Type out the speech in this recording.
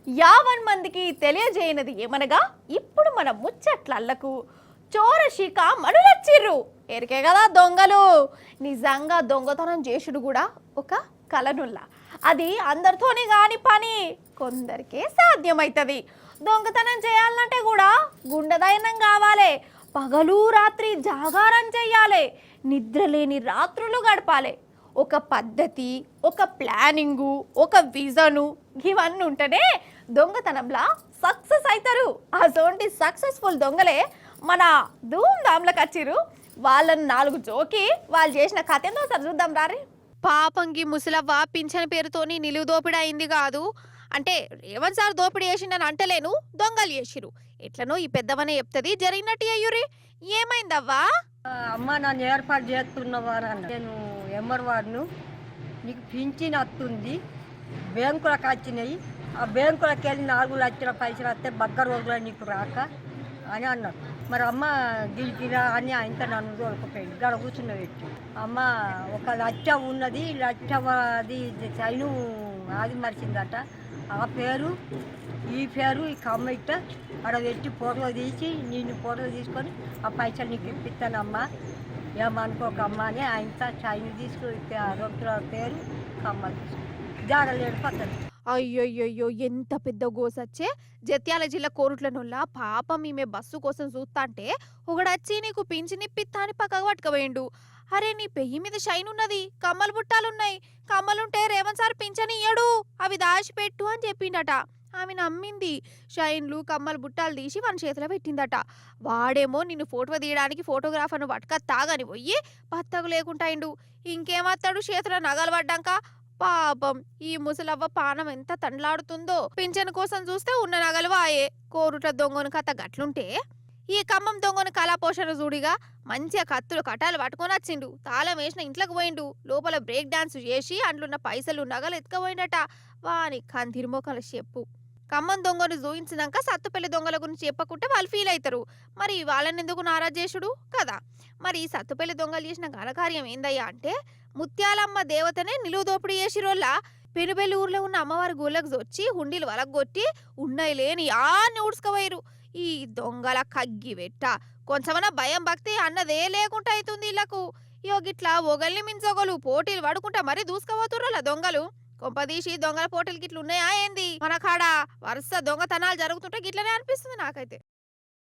యావన్ మందికి తెలియజేయనది ఏమనగా ఇప్పుడు మన ముచ్చట్లళ్లకు చోరశిక మనులచ్చిర్రు ఎరికే కదా దొంగలు. నిజంగా దొంగతనం చేసుడు కూడా ఒక కలనుల్లా. అది అందరితోని కాని పని, కొందరికే సాధ్యమవుతుంది. దొంగతనం చేయాలంటే కూడా గుండెదైనం కావాలి. పగలు రాత్రి జాగారం చెయ్యాలి, నిద్రలేని రాత్రులు గడపాలి. ఒక పద్ధతి, ఒక ప్లానింగు, ఒక విజను ఇవన్నీ ఉంటేనే దొంగతనంలా సక్సెస్ అవుతారు. అసోంటి సక్సెస్ఫుల్ దొంగలే మన ధూమ్ధామ్లకు వచ్చిర్రు. వాళ్ళని నాలుగు జోకి వాళ్ళు చేసిన కథ ఏందో సార్ చూద్దాం రారి. పాపంకి ముసలవ్వ పింఛన్ పేరుతోని నిలువు దోపిడీ అయింది కాదు అంటే రేవంత్ సార్ దోపిడీ చేసిండని అంటలేను, దొంగలు చేసిరు. ఎట్లనో ఈ పెద్దవనే చెప్తుంది, జరిగినట్టు అయ్యురి. ఏమైందవ్వా? అమ్మ నన్ను ఏర్పాటు చేస్తున్నవా నేను ఎంఆర్ వార్డును, నీకు పింఛన్ వస్తుంది, బ్యాంకులకు వచ్చినాయి, ఆ బ్యాంకులకు వెళ్ళి 4 లక్షల పైసలు వస్తే బగ్గ రోజులు నీకు రాక అని అన్నారు. మరి అమ్మ గిలికిరా అని ఆయనతో నన్ను తోలుకుపోయింది, గడ కూర్చున్న పెట్టి. అమ్మ 1 లక్ష ఉన్నది, లక్ష అది చైను అది మరిచిందట. ఆ పేరు ఈ పేరు ఈ కమ్మిట్ట అక్కడ పెట్టి ఫోటో తీసి నేను ఫోటో తీసుకొని ఆ పైసలు నీకు ఇప్పిస్తానమ్మా, ఏమనుకోకమ్మా అని ఆయనతో చైన్ తీసుకుని 2 పేరు కమ్మలు తీసుకుని జాడలేడు పక్కన. అయ్యయ్యో, ఎంత పెద్ద గోసచ్చే. జత్యాల జిల్లా కోరుట్లనొల్ల పాపం ఈమె బస్సు కోసం చూస్తాంటే ఒకడచ్చి నీకు పింఛనిప్పిత్తా అని పక్కకు పట్టుకపోయిండు. అరే నీ పెయ్యి మీద షైన్ ఉన్నది, కమ్మలు బుట్టాలున్నాయి, కమ్మలుంటే రేవంత్ సార్ పింఛని ఇయ్యడు, అవి దాచిపెట్టు అని చెప్పిండట. ఆమె నమ్మింది. షైన్లు కమ్మలు బుట్టాలు తీసి మన చేతిలో పెట్టిందట. వాడేమో నిన్ను ఫోటో తీయడానికి ఫోటోగ్రాఫర్ను పట్టుక తాగని పోయి పత్తకు లేకుంటాయిండు. ఇంకేమత్తాడు చేతిలో నగలు పడ్డాక. పాపం ఈ ముసలవ్వ పానం ఎంత తండ్లాడుతుందో. పింఛన్ కోసం చూస్తే ఉన్న నగలు వాయే. కోరుట దొంగను కథ గట్లుంటే ఈ ఖమ్మం దొంగను కళాపోషణ జూడిగా మంచిగా కత్తులు కటాలు పట్టుకొని వచ్చిండు. తాళం వేసిన ఇంట్లోకి పోయిండు. లోపల బ్రేక్ డాన్స్ చేసి అంట్లున్న పైసలు నగలు ఎత్తుకపోయిండట. వాని కందిరిమోకల చెప్పు. ఖమ్మం దొంగను చూయించినాక సత్తుపల్లి దొంగల గురించి చెప్పకుంటే వాళ్ళు ఫీల్ అవుతారు. మరి వాళ్ళని ఎందుకు నారాజ్ చేసుడు కదా. మరి ఈ సత్తుపల్లి దొంగలు చేసిన ఘనకార్యం ఏందయ్యా అంటే ముత్యాలమ్మ దేవతనే నిలువు దోపిడీ చేసిరోళ్ళ. పెనుబెల్లి ఊర్లో ఉన్న అమ్మవారి గోళ్ళకు వచ్చి హుండీలు వలగొట్టి ఉన్నాయి లేని ఆన్ని ఊడ్చుకపోయారు. ఈ దొంగల కగ్గి వెట్ట కొంచెమన్నా భయం భక్తి అన్నదే లేకుండా అవుతుంది వీళ్ళకు. గిట్లా ఒగల్ని మించొగలు పోటీలు పడుకుంటా మరీ దూసుకపోతుర్రోళ్ళ దొంగలు. కొంపదీసి దొంగల పోటీలు గిట్లు ఉన్నాయా ఏంది? మన కాడ వరుస దొంగతనాలు జరుగుతుంటే గిట్లనే అనిపిస్తుంది నాకైతే.